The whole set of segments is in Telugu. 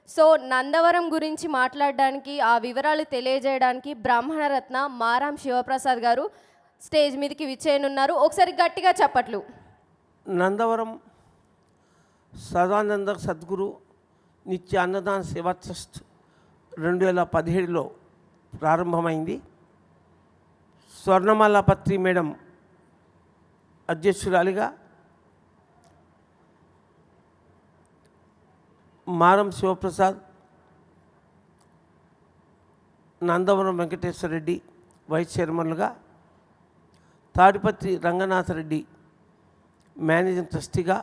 సో నందవరం గురించి మాట్లాడడానికి, ఆ వివరాలు తెలియజేయడానికి బ్రాహ్మణరత్న మారాం శివప్రసాద్ గారు స్టేజ్ మీదకి విచ్చేయనున్నారు. ఒకసారి గట్టిగా చప్పట్లు. నందవరం సదానంద సద్గురు నిత్య అన్నదాన సేవా ట్రస్ట్ 2017లో ప్రారంభమైంది. స్వర్ణమాల పత్రి మేడం అధ్యక్షురాలిగా, మారం శివప్రసాద్, నందవరం వెంకటేశ్వర రెడ్డి వైస్ చైర్మన్లుగా, తాడిపత్రి రంగనాథరెడ్డి మేనేజింగ్ ట్రస్టీగా,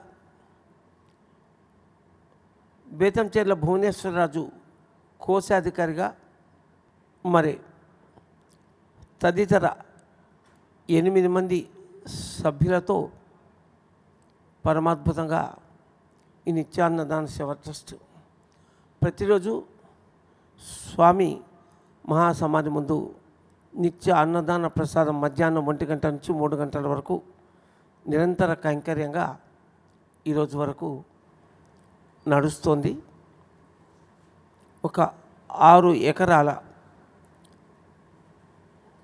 బేతంచెర్ల భువనేశ్వరరాజు కోశాధికారిగా, మరి తదితర 8 మంది సభ్యులతో పరమాద్భుతంగా ఈ నిత్యాన్నదాన సేవ ట్రస్ట్ ప్రతిరోజు స్వామి మహాసమాధి ముందు నిత్య అన్నదాన ప్రసాదం మధ్యాహ్నం 1 గంట నుంచి 3 గంటల వరకు నిరంతర కైంకర్యంగా ఈరోజు వరకు నడుస్తోంది. ఒక 6 ఎకరాల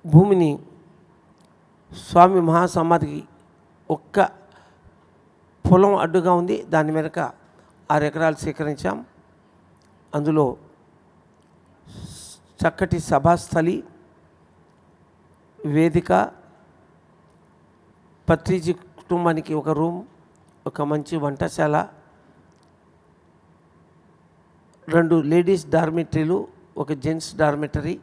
భూమిని స్వామి మహాసమాధికి ఒక్క పొలం అడ్డుగా ఉంది. దాని మేరకు 6 ఎకరాలు సేకరించాం. అందులో చక్కటి సభాస్థలి, వేదిక, పత్రిజీ కుటుంబానికి ఒక రూమ్, ఒక మంచి వంటశాల, 2 లేడీస్ డార్మెటరీలు, ఒక gents dormitory,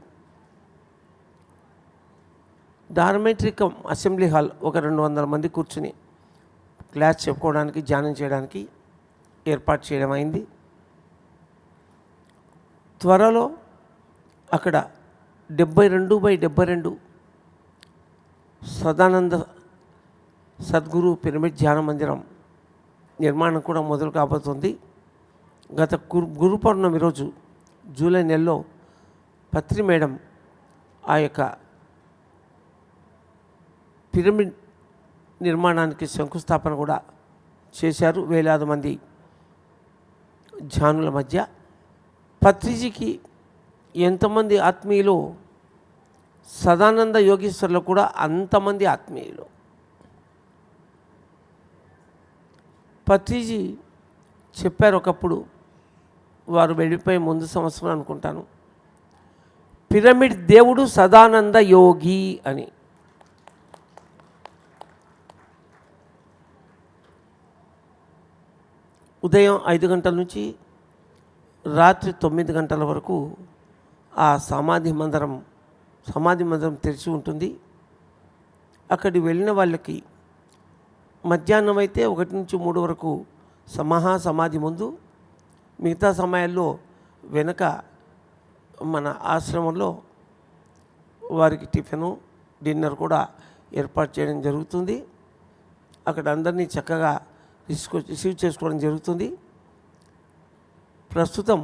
dormitory come assembly hall, ఒక 200 మంది కూర్చుని క్లాస్ చెప్పుకోవడానికి, ధ్యానం చేయడానికి ఏర్పాటు చేయడం అయింది. త్వరలో అక్కడ 72/72 సదానంద సద్గురు పిరమిడ్ ధ్యాన మందిరం నిర్మాణం కూడా మొదలు కాబోతుంది. గత గురు పౌర్ణమి రోజు జూలై నెలలో పత్రి మేడం ఆ యొక్క పిరమిడ్ నిర్మాణానికి శంకుస్థాపన కూడా చేశారు. వేలాది మంది ధ్యానుల మధ్య. పత్రిజీకి ఎంతమంది ఆత్మీయులు, సదానంద యోగీశ్వర్లు కూడా అంతమంది ఆత్మీయులు. పత్రిజీ చెప్పారు ఒకప్పుడు, వారు వెళ్ళిపోయి ముందు సంవత్సరం అనుకుంటాను, పిరమిడ్ దేవుడు సదానంద యోగి అని. ఉదయం 5 గంటల నుంచి రాత్రి 9 గంటల వరకు ఆ సమాధి మందిరం తెరిచి ఉంటుంది. అక్కడికి వెళ్ళిన వాళ్ళకి మధ్యాహ్నం అయితే 1 నుంచి 3 వరకు మహాసమాధి ముందు, మిగతా సమయాల్లో వెనక మన ఆశ్రమంలో వారికి టిఫిను, డిన్నర్ కూడా ఏర్పాటు చేయడం జరుగుతుంది. అక్కడ అందరినీ చక్కగా రిసీవ్ చేసుకోవడం జరుగుతుంది. ప్రస్తుతం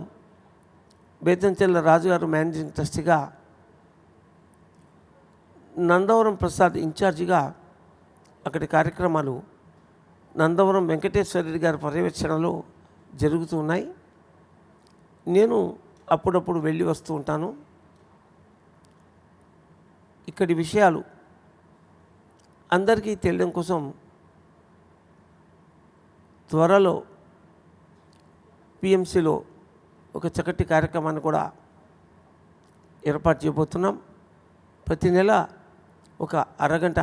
బేతంచెర్ల రాజుగారు మేనేజింగ్ ట్రస్టీగా, నందవరం ప్రసాద్ ఇన్ఛార్జిగా అక్కడి కార్యక్రమాలు నందవరం వెంకటేశ్వర రెడ్డి గారి పర్యవేక్షణలో జరుగుతూ ఉన్నాయి. నేను అప్పుడప్పుడు వెళ్ళి వస్తూ ఉంటాను. ఇక్కడి విషయాలు అందరికీ తెలియడం కోసం త్వరలో పిఎంసిలో ఒక చక్కటి కార్యక్రమాన్ని కూడా ఏర్పాటు చేయబోతున్నాం. ప్రతి నెల ఒక అరగంట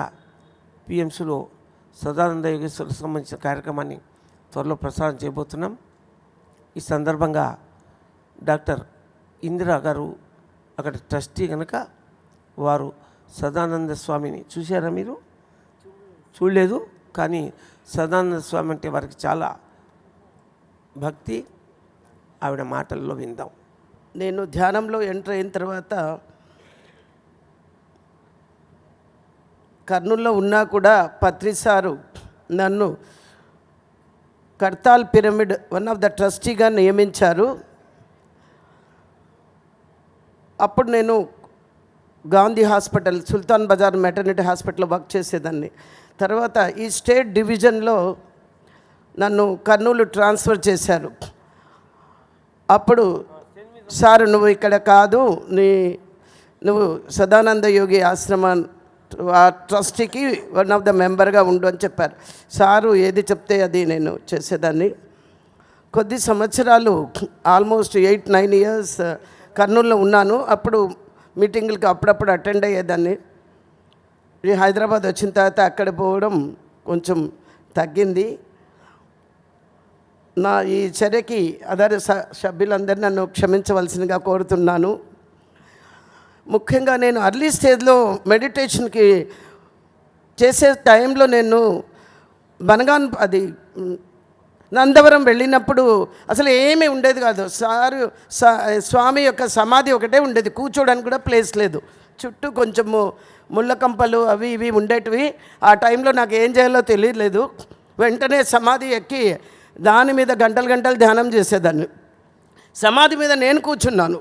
పిఎంసిలో సదానంద యోగేశ్వరకు సంబంధించిన కార్యక్రమాన్ని త్వరలో ప్రసారం చేయబోతున్నాం. ఈ సందర్భంగా డాక్టర్ ఇందిరా గారు అక్కడ ట్రస్టీ కనుక వారు సదానంద స్వామిని చూశారా? మీరు చూడలేదు, కానీ సదానంద స్వామి అంటే వారికి చాలా భక్తి. ఆవిడ మాటల్లో విందాం. నేను ధ్యానంలో ఎంటర్ అయిన తర్వాత కర్నూల్లో ఉన్నా కూడా పత్రి సారు నన్ను Kadthal pyramid one of the ట్రస్టీగా నియమించారు. అప్పుడు నేను గాంధీ హాస్పిటల్, సుల్తాన్ బజార్ మెటర్నిటీ హాస్పిటల్లో వర్క్ చేసేదాన్ని. తర్వాత ఈ స్టేట్ డివిజన్లో నన్ను కర్నూలు ట్రాన్స్ఫర్ చేశారు. అప్పుడు సార్ నువ్వు ఇక్కడ కాదు, నువ్వు సదానంద యోగి ఆశ్రమ ఆ ట్రస్టీకి వన్ ఆఫ్ ద మెంబర్గా ఉండు అని చెప్పారు. సారు ఏది చెప్తే అది నేను చేసేదాన్ని. కొద్ది సంవత్సరాలు ఆల్మోస్ట్ 8-9 ఇయర్స్ కర్నూలులో ఉన్నాను. అప్పుడు మీటింగులకి అప్పుడప్పుడు అటెండ్ అయ్యేదాన్ని. ఈ హైదరాబాద్ వచ్చిన తర్వాత అక్కడ పోవడం కొంచెం తగ్గింది. నా ఈ చర్యకి అదర్ సభ్యులందరూ నన్ను క్షమించవలసిందిగా కోరుతున్నాను. ముఖ్యంగా నేను అర్లీ స్టేజ్లో మెడిటేషన్కి చేసే టైంలో నేను బనగాన్ అది నందవరం వెళ్ళినప్పుడు అసలు ఏమీ ఉండేది కాదు. స్వామి యొక్క సమాధి ఒకటే ఉండేది, కూర్చోడానికి కూడా ప్లేస్ లేదు. చుట్టూ కొంచెము ముళ్ళ కంపలు అవి ఇవి ఉండేటివి. ఆ టైంలో నాకు ఏం చేయాలో తెలియలేదు. వెంటనే సమాధి ఎక్కి దాని మీద గంటలు గంటలు ధ్యానం చేసేదాన్ని. సమాధి మీద నేను కూర్చున్నాను.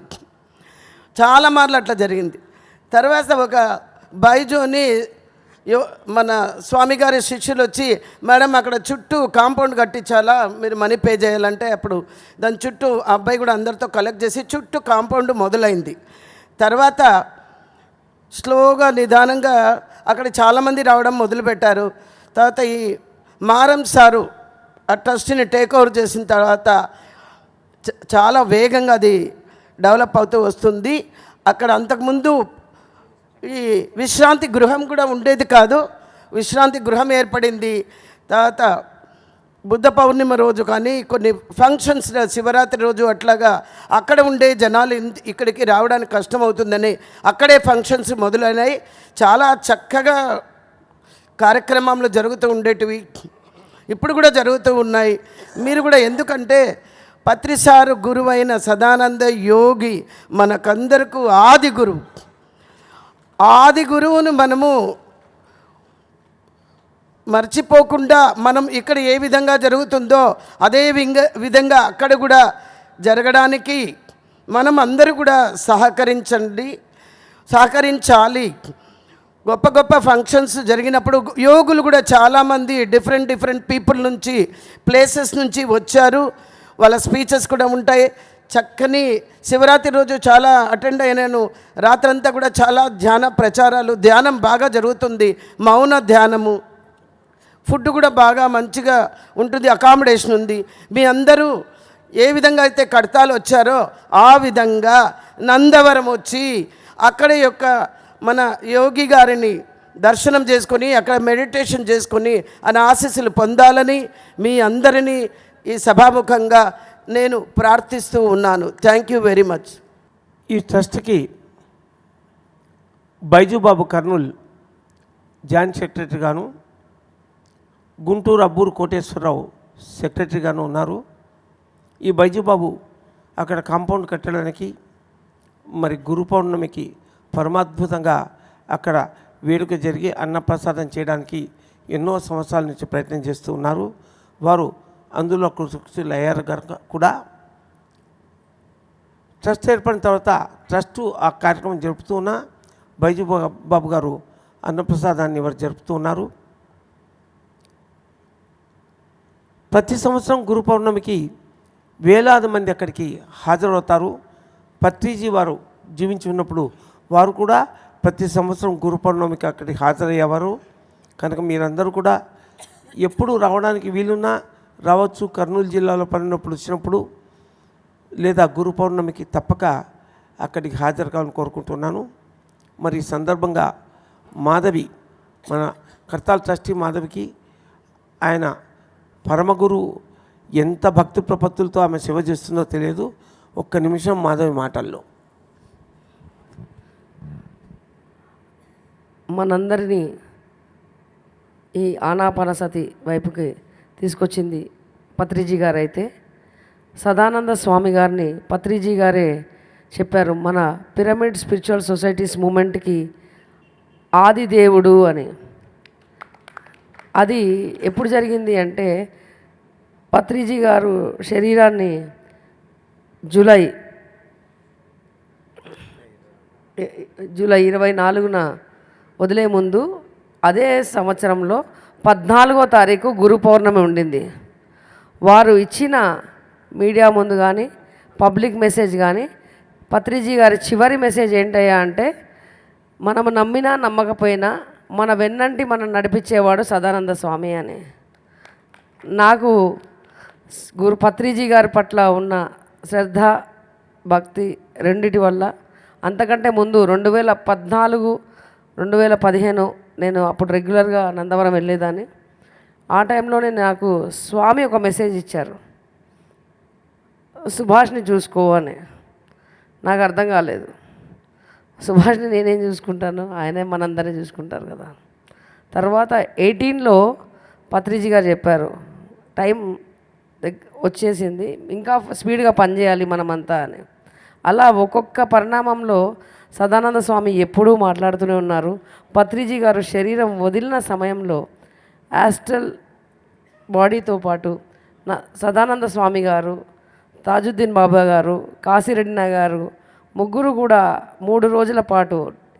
చాలా మార్లు అట్లా జరిగింది. తర్వాత ఒక బైజోని మన స్వామి గారి శిష్యులు వచ్చి, మేడం అక్కడ చుట్టూ కాంపౌండ్ కట్టించాలా, మీరు మనీ పే చేయాలంటే అప్పుడు దాని చుట్టూ ఆ అబ్బాయి కూడా అందరితో కలెక్ట్ చేసి చుట్టూ కాంపౌండ్ మొదలైంది. తర్వాత స్లోగా నిదానంగా అక్కడ చాలామంది రావడం మొదలుపెట్టారు. తర్వాత ఈ మారం సారు ఆ ట్రస్ట్ని టేక్ ఓవర్ చేసిన తర్వాత చాలా వేగంగా అది డెవలప్ అవుతూ వస్తుంది. అక్కడ అంతకుముందు ఈ విశ్రాంతి గృహం కూడా ఉండేది కాదు, విశ్రాంతి గృహం ఏర్పడింది. తర్వాత బుద్ధ పౌర్ణిమ రోజు కానీ కొన్ని ఫంక్షన్స్, శివరాత్రి రోజు అట్లాగా అక్కడ ఉండే జనాలు ఇక్కడికి రావడానికి కష్టమవుతుందని అక్కడే ఫంక్షన్స్ మొదలైనాయి. చాలా చక్కగా కార్యక్రమాలు జరుగుతూ ఉండేటివి, ఇప్పుడు కూడా జరుగుతూ ఉన్నాయి. మీరు కూడా, ఎందుకంటే పత్రిసారు గురువైన సదానంద యోగి మనకందరకు ఆది గురువు. ఆది గురువును మనము మర్చిపోకుండా మనం ఇక్కడ ఏ విధంగా జరుగుతుందో అదే విధంగా అక్కడ కూడా జరగడానికి మనం అందరూ కూడా సహకరించాలి. గొప్ప గొప్ప ఫంక్షన్స్ జరిగినప్పుడు యోగులు కూడా చాలామంది డిఫరెంట్ పీపుల్ నుంచి, ప్లేసెస్ నుంచి వచ్చారు. వాళ్ళ స్పీచెస్ కూడా ఉంటాయి. చక్కని శివరాత్రి రోజు చాలా అటెండ్ అయ్యాను. రాత్రంతా కూడా చాలా ధ్యానం బాగా జరుగుతుంది. మౌన ధ్యానము, ఫుడ్ కూడా బాగా మంచిగా ఉంటుంది, అకామిడేషన్ ఉంది. మీ అందరూ ఏ విధంగా అయితే కడతాలు వచ్చారో ఆ విధంగా నందవరం వచ్చి అక్కడ యొక్క మన యోగి గారిని దర్శనం చేసుకొని అక్కడ మెడిటేషన్ చేసుకొని ఆయన ఆశీస్సులు పొందాలని మీ అందరినీ ఈ సభాముఖంగా నేను ప్రార్థిస్తూ ఉన్నాను. Thank you very much. ఈ ట్రస్ట్కి బైజుబాబు కర్నూల్ జాయింట్ సెక్రటరీగాను, గుంటూరు అబ్బూరు కోటేశ్వరరావు సెక్రటరీగాను ఉన్నారు. ఈ బైజుబాబు అక్కడ కాంపౌండ్ కట్టడానికి, మరి గురు పౌర్ణమికి పరమాద్భుతంగా అక్కడ వేడుక జరిగి అన్నప్రసాదం చేయడానికి ఎన్నో సంవత్సరాల నుంచి ప్రయత్నం చేస్తూ ఉన్నారు. వారు అందులో కృషులు అయ్యారు కనుక కూడా ట్రస్ట్ ఏర్పడిన తర్వాత ట్రస్టు ఆ కార్యక్రమం జరుపుతూ ఉన్న బైజుబాబు గారు అన్నప్రసాదాన్ని వారు జరుపుతూ ఉన్నారు. ప్రతి సంవత్సరం గురు పౌర్ణమికి వేలాది మంది అక్కడికి హాజరవుతారు. పత్రిజీ వారు జీవించి ఉన్నప్పుడు వారు కూడా ప్రతి సంవత్సరం గురు పౌర్ణమికి అక్కడికి హాజరయ్యేవారు. కనుక మీరందరూ కూడా ఎప్పుడు రావడానికి వీలున్నా రావచ్చు. కర్నూలు జిల్లాలో పడినప్పుడు వచ్చినప్పుడు లేదా గురు పౌర్ణమికి తప్పక అక్కడికి హాజరు కావాలని కోరుకుంటున్నాను. మరి ఈ సందర్భంగా మాధవి, మన కర్తాల్ ట్రస్టీ మాధవికి ఆయన పరమగురు ఎంత భక్తి ప్రపత్తులతో ఆమె సేవ చేస్తుందో తెలియదు. ఒక్క నిమిషం మాధవి మాటల్లో. మనందరినీ ఈ ఆనాపానసతి వైపుకి తీసుకొచ్చింది పత్రిజీ గారు. అయితే సదానంద స్వామి గారిని పత్రిజీ గారే చెప్పారు, మన పిరమిడ్ స్పిరిచువల్ సొసైటీస్ మూమెంట్కి ఆది దేవుడు అని. అది ఎప్పుడు జరిగింది అంటే, పత్రిజీ గారు శరీరాన్ని జూలై 24న వదిలే ముందు అదే సంవత్సరంలో 14వ తారీఖు గురు పౌర్ణమి ఉండింది. వారు ఇచ్చిన మీడియా ముందు కానీ పబ్లిక్ మెసేజ్ కానీ పత్రిజీ గారి చివరి మెసేజ్ ఏంటయ్యా అంటే, మనము నమ్మినా నమ్మకపోయినా మన వెన్నంటి మనం నడిపించేవాడు సదానంద స్వామి అని. నాకు గురు పత్రిజీ గారి పట్ల ఉన్న శ్రద్ధ భక్తి రెండిటి వల్ల, అంతకంటే ముందు 2014 2015 నేను అప్పుడు రెగ్యులర్గా నందవరం వెళ్ళేదాన్ని. ఆ టైంలోనే నాకు స్వామి ఒక మెసేజ్ ఇచ్చారు, సుభాష్ని చూసుకో అని. నాకు అర్థం కాలేదు, సుభాష్ని నేనేం చూసుకుంటాను, ఆయనే మనందరినీ చూసుకుంటారు కదా. తర్వాత 18లో పత్రిజీ గారు చెప్పారు, టైం వచ్చేసింది, ఇంకా స్పీడ్గా పనిచేయాలి మనమంతా అని. అలా ఒక్కొక్క పరిణామంలో సదానంద స్వామి ఎప్పుడూ మాట్లాడుతూనే ఉన్నారు. పత్రిజీ గారు శరీరం వదిలిన సమయంలో యాస్ట్రల్ బాడీతో పాటు సదానంద స్వామి గారు, తాజుద్దీన్ బాబా గారు, కాశీరెడ్డి గారు ముగ్గురు కూడా 3 రోజుల పాటు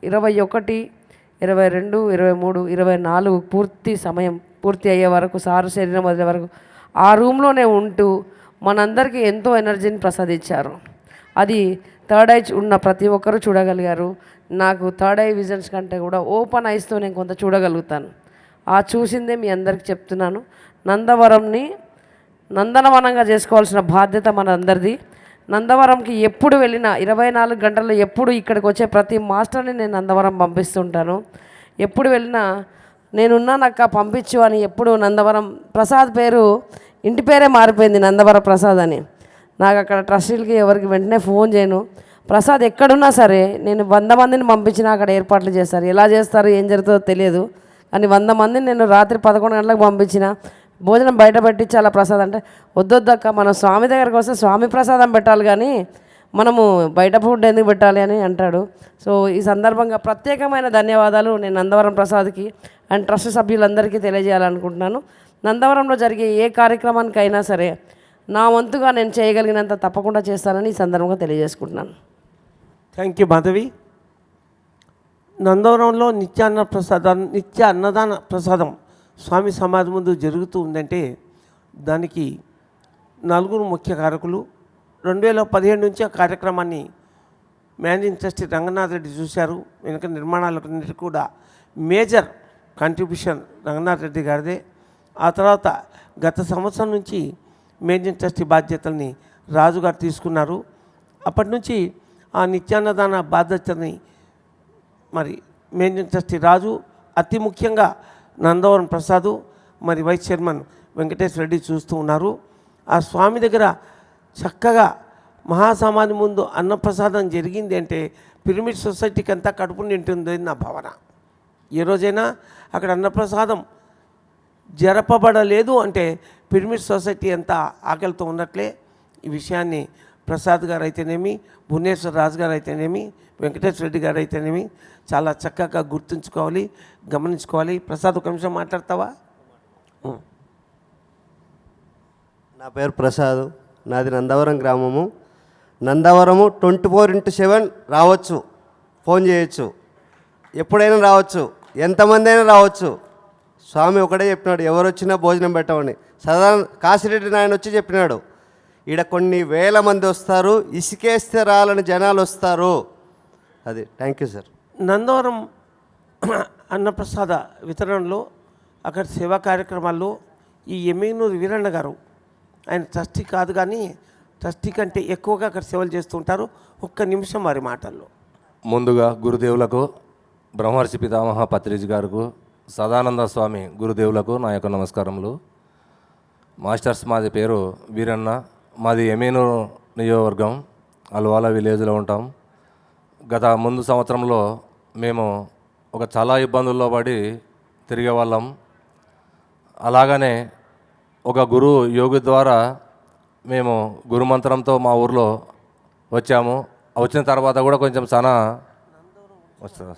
21, 22, 23, 24 పూర్తి సమయం పూర్తి అయ్యే వరకు, సారు శరీరం వదిలే వరకు ఆ రూమ్లోనే ఉంటూ మనందరికీ ఎంతో ఎనర్జీని ప్రసాదించారు. అది థర్డ్ ఐ ఉన్న ప్రతి ఒక్కరూ చూడగలిగారు. నాకు థర్డ్ ఐ విజన్స్ కంటే కూడా ఓపెన్ ఐస్తో నేను కొంత చూడగలుగుతాను. ఆ చూసిందే మీ అందరికీ చెప్తున్నాను. నందవరంని నందనవనంగా చేసుకోవాల్సిన బాధ్యత మన అందరిది. నందవరంకి ఎప్పుడు వెళ్ళినా 24 గంటల్లో ఎప్పుడు ఇక్కడికి వచ్చే ప్రతి మాస్టర్ని నేను నందవరం పంపిస్తుంటాను. ఎప్పుడు వెళ్ళినా నేనున్నానక్క పంపించు అని. ఎప్పుడు నందవరం ప్రసాద్ పేరు ఇంటి పేరే మారిపోయింది, నందవరం ప్రసాద్ అని. నాకు అక్కడ ట్రస్టీలకి ఎవరికి వెంటనే ఫోన్ చేయను, ప్రసాద్ ఎక్కడున్నా సరే నేను 100 మందిని పంపించినా అక్కడ ఏర్పాట్లు చేస్తారు. ఎలా చేస్తారు ఏం జరుగుతుందో తెలియదు, కానీ 100 మందిని నేను రాత్రి 11 గంటలకు పంపించిన, భోజనం బయట పెట్టించి అలా ప్రసాదం అంటే, వద్దొద్దక్క మనం స్వామి దగ్గరికి వస్తే స్వామి ప్రసాదం పెట్టాలి కానీ మనము బయట ఫుడ్ ఎందుకు పెట్టాలి అని అంటాడు. సో ఈ సందర్భంగా ప్రత్యేకమైన ధన్యవాదాలు నేను నందవరం ప్రసాద్కి అండ్ ట్రస్ట్ సభ్యులందరికీ తెలియజేయాలనుకుంటున్నాను. నందవరంలో జరిగే ఏ కార్యక్రమానికైనా సరే నా వంతుగా నేను చేయగలిగినంత తప్పకుండా చేస్తానని ఈ సందర్భంగా తెలియజేసుకుంటున్నాను. Thank you Madhavi. నందవరంలో నిత్య అన్నదాన ప్రసాదం స్వామి సమాధి ముందు జరుగుతూ ఉందంటే దానికి 4 ముఖ్య కారకులు. 2017 నుంచి ఆ కార్యక్రమాన్ని మేనేజింగ్ ట్రస్టీ రంగనాథ్ రెడ్డి చూశారు. వెనుక నిర్మాణాలన్నిటి కూడా మేజర్ కంట్రిబ్యూషన్ రంగనాథ్ రెడ్డి గారిదే. ఆ తర్వాత గత సంవత్సరం నుంచి మేనేజింగ్ ట్రస్టీ బాధ్యతల్ని రాజుగారు తీసుకున్నారు. అప్పటి నుంచి ఆ నిత్యాన్నదాన బాధ్యతని మరి మేనేజింగ్ ట్రస్టీ రాజు, అతి ముఖ్యంగా నందవరం ప్రసాదు, మరి వైస్ చైర్మన్ వెంకటేశ్వర రెడ్డి చూస్తూ ఉన్నారు. ఆ స్వామి దగ్గర చక్కగా మహాసమాధి ముందు అన్నప్రసాదం జరిగింది అంటే పిరమిడ్ సొసైటీకి అంతా కడుపు నింటుంది నా భావన. ఏ రోజైనా అక్కడ అన్నప్రసాదం జరపబడలేదు అంటే పిరమిడ్ సొసైటీ అంతా ఆకలితో ఉన్నట్లే. ఈ విషయాన్ని ప్రసాద్ గారు అయితేనేమి, భువనేశ్వర రాజు గారు అయితేనేమి, వెంకటేశ్వర రెడ్డి గారు అయితేనేమి చాలా చక్కగా గుర్తుంచుకోవాలి, గమనించుకోవాలి. ప్రసాద్ ఒక నిమిషం మాట్లాడతావా? నా పేరు ప్రసాద్, నాది నందవరం గ్రామము. నందవరము 24/7 రావచ్చు, ఫోన్ చేయొచ్చు, ఎప్పుడైనా రావచ్చు, ఎంతమంది అయినా రావచ్చు. స్వామి ఒకటే చెప్పినాడు, ఎవరు వచ్చినా భోజనం పెట్టమని. సాధారణ కాశీరెడ్డి నాయన వచ్చి చెప్పినాడు, ఈడ కొన్ని వేల మంది వస్తారు, ఇసుకేస్తే రాలని జనాలు వస్తారు. అది. Thank you sir. నందవరం అన్నప్రసాద వితరణలో అక్కడ సేవా కార్యక్రమాల్లో ఈ ఎమ్మిగనూరు వీరన్న గారు, ఆయన ట్రస్టీ కాదు కానీ ట్రస్టీ కంటే ఎక్కువగా అక్కడ సేవలు చేస్తుంటారు. ఒక్క నిమిషం వారి మాటల్లో. ముందుగా గురుదేవులకు, బ్రహ్మర్షి పితామహ పత్రిజీ గారికి, సదానంద స్వామి గురుదేవులకు నా యొక్క నమస్కారములు. మాస్టర్స్ మాది పేరు వీరన్న, మాది ఎమేనూరు నియోజకవర్గం, అల్వాల విలేజ్లో ఉంటాం. గత ముందు సంవత్సరంలో మేము ఒక చాలా ఇబ్బందుల్లో పడి తిరిగే వాళ్ళం. అలాగనే ఒక గురు యోగి ద్వారా మేము గురుమంత్రంతో మా ఊర్లో వచ్చాము. వచ్చిన తర్వాత కూడా కొంచెం చాలా వస్తుంది.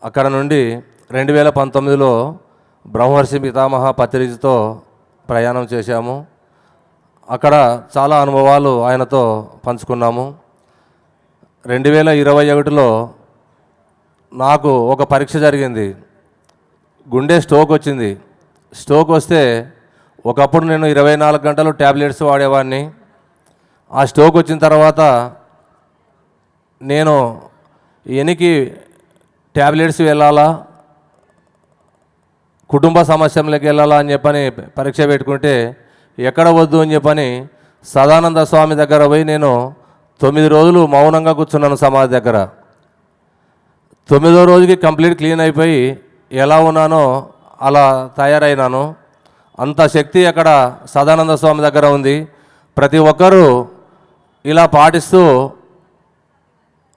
అక్కడ నుండి 2019లో బ్రహ్మర్షి పితామహ పత్రిజీతో ప్రయాణం చేశాము. అక్కడ చాలా అనుభవాలు ఆయనతో పంచుకున్నాము. 2021లో నాకు ఒక పరీక్ష జరిగింది. గుండె స్ట్రోక్ వచ్చింది. స్ట్రోక్ వస్తే ఒకప్పుడు నేను 24 గంటలు ట్యాబ్లెట్స్ వాడేవాడిని. ఆ స్ట్రోక్ వచ్చిన తర్వాత నేను ఎనికి ట్యాబ్లెట్స్ వెళ్ళాలా, కుటుంబ సమస్యలకి వెళ్ళాలా అని చెప్పని పరీక్ష పెట్టుకుంటే ఎక్కడ వద్దు అని చెప్పని సదానంద స్వామి దగ్గర పోయి నేను 9 రోజులు మౌనంగా కూర్చున్నాను సమాధి దగ్గర. 9వ రోజుకి కంప్లీట్ క్లీన్ అయిపోయి ఎలా ఉన్నానో అలా తయారైనాను. అంత శక్తి అక్కడ సదానంద స్వామి దగ్గర ఉంది. ప్రతి ఒక్కరూ ఇలా పాటిస్తూ,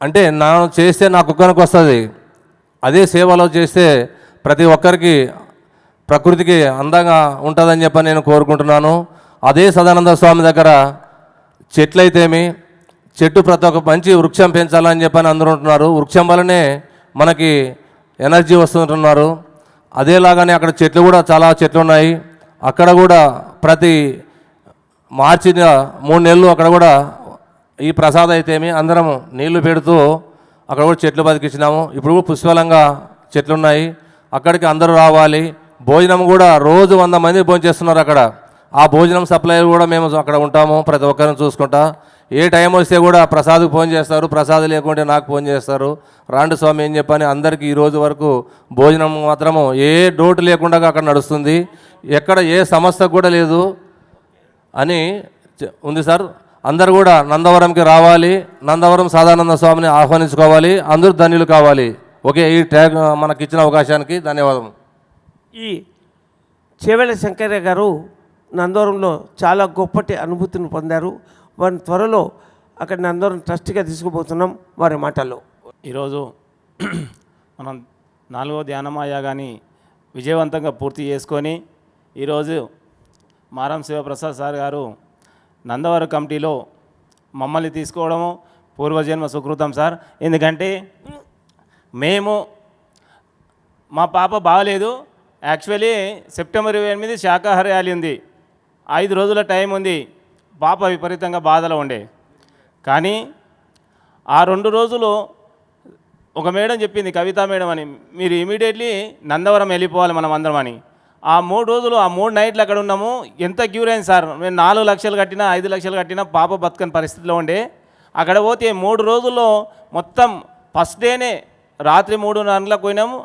అంటే నేను చేస్తే నాకు ఒక్కరికి వస్తుంది, అదే సేవలో చేస్తే ప్రతి ఒక్కరికి ప్రకృతికి అందంగా ఉంటుందని చెప్పి నేను కోరుకుంటున్నాను. అదే సదానంద స్వామి దగ్గర చెట్లయితేమి, చెట్టు ప్రతి ఒక్క మంచి వృక్షం పెంచాలని చెప్పని అందరూ ఉంటున్నారు. వృక్షం వల్లనే మనకి ఎనర్జీ వస్తుంటున్నారు. అదేలాగానే అక్కడ చెట్లు కూడా చాలా చెట్లు ఉన్నాయి. అక్కడ కూడా ప్రతి మార్చి 3 నెలలు అక్కడ కూడా ఈ ప్రసాదం అయితేమి అందరం నీళ్లు పెడుతూ అక్కడ కూడా చెట్లు బతికించినాము. ఇప్పుడు కూడా పుష్కలంగా చెట్లున్నాయి. అక్కడికి అందరూ రావాలి. భోజనం కూడా రోజు 100 మంది భోజనం చేస్తున్నారు అక్కడ. ఆ భోజనం సప్లై కూడా మేము అక్కడ ఉంటాము, ప్రతి ఒక్కరిని చూసుకుంటా. ఏ టైం వస్తే కూడా ప్రసాద్కి ఫోన్ చేస్తారు, ప్రసాద్ లేకుంటే నాకు ఫోన్ చేస్తారు, రాండు స్వామి ఏం చెప్పని అందరికీ ఈ రోజు వరకు భోజనం మాత్రము ఏ డోటు లేకుండా అక్కడ నడుస్తుంది. ఎక్కడ ఏ సమస్య కూడా లేదు అని ఉంది సార్. అందరు కూడా నందవరంకి రావాలి, నందవరం సదానంద స్వామిని ఆహ్వానించుకోవాలి, అందరూ ధన్యులు కావాలి. ఓకే, ఈ ట్యాగ్ మనకి ఇచ్చిన అవకాశానికి ధన్యవాదం. ఈ చేవెళ్ళ శంకరయ్య గారు నందవరంలో చాలా గొప్పటి అనుభూతిని పొందారు. వారిని త్వరలో అక్కడ నందవరం ట్రస్ట్గా తీసుకుపోతున్నాం. వారి మాటల్లో ఈరోజు మనం 4వ ధ్యానమాయ కానీ విజయవంతంగా పూర్తి చేసుకొని ఈరోజు మారం శివప్రసాద్ సార్ గారు నందవరం కమిటీలో మమ్మల్ని తీసుకోవడము పూర్వజన్మ సుకృతం సార్. ఎందుకంటే మేము మా పాప బాగలేదు. యాక్చువల్లీ సెప్టెంబర్ 28 శాకాహార ర్యాలీ ఉంది, 5 రోజుల టైం ఉంది. పాప విపరీతంగా బాధలో ఉండే. కానీ ఆ 2 రోజులు ఒక మేడం చెప్పింది, కవిత మేడం అని, మీరు ఇమీడియట్లీ నందవరం వెళ్ళిపోవాలి మనం అందరం అని. ఆ 3 రోజులు, ఆ 3 నైట్లు అక్కడ ఉన్నాము. ఎంత క్యూర్ అయింది సార్. మేము 4 లక్షలు కట్టినా 5 లక్షలు కట్టినా పాప బతకని పరిస్థితిలో ఉండే. అక్కడ పోతే 3 రోజుల్లో మొత్తం ఫస్ట్ డేనే రాత్రి 3 గంటలకు పోయినాము,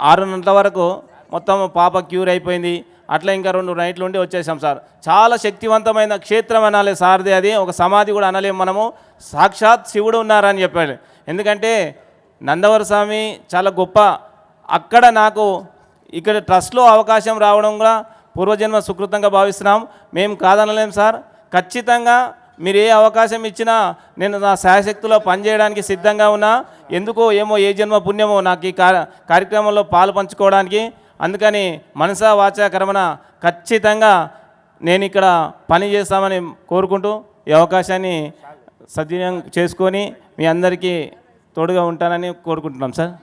6 గంటల వరకు మొత్తం పాప క్యూర్ అయిపోయింది. అట్లా ఇంకా 2 నైట్లు ఉండి వచ్చేసాం సార్. చాలా శక్తివంతమైన క్షేత్రం అనాలి సార్ది. అది ఒక సమాధి కూడా అనలేము మనము, సాక్షాత్ శివుడు ఉన్నారని చెప్పాడు. ఎందుకంటే నందవర స్వామి చాలా గొప్ప. అక్కడ నాకు ఇక్కడ ట్రస్ట్లో అవకాశం రావడం కూడా పూర్వజన్మ సుకృతంగా భావిస్తున్నాం. మేము కాదనలేం సార్. ఖచ్చితంగా మీరు ఏ అవకాశం ఇచ్చినా నేను నా శాయశక్తిలో పనిచేయడానికి సిద్ధంగా ఉన్నా. ఎందుకో ఏమో ఏ జన్మ పుణ్యమో నాకు ఈ కార్యక్రమంలో పాలు పంచుకోవడానికి. అందుకని మనసా వాచా కర్మన ఖచ్చితంగా నేను ఇక్కడ పని చేస్తామని కోరుకుంటూ ఈ అవకాశాన్ని సద్వినియోగం చేసుకొని మీ అందరికీ తోడుగా ఉంటానని కోరుకుంటున్నాం సార్.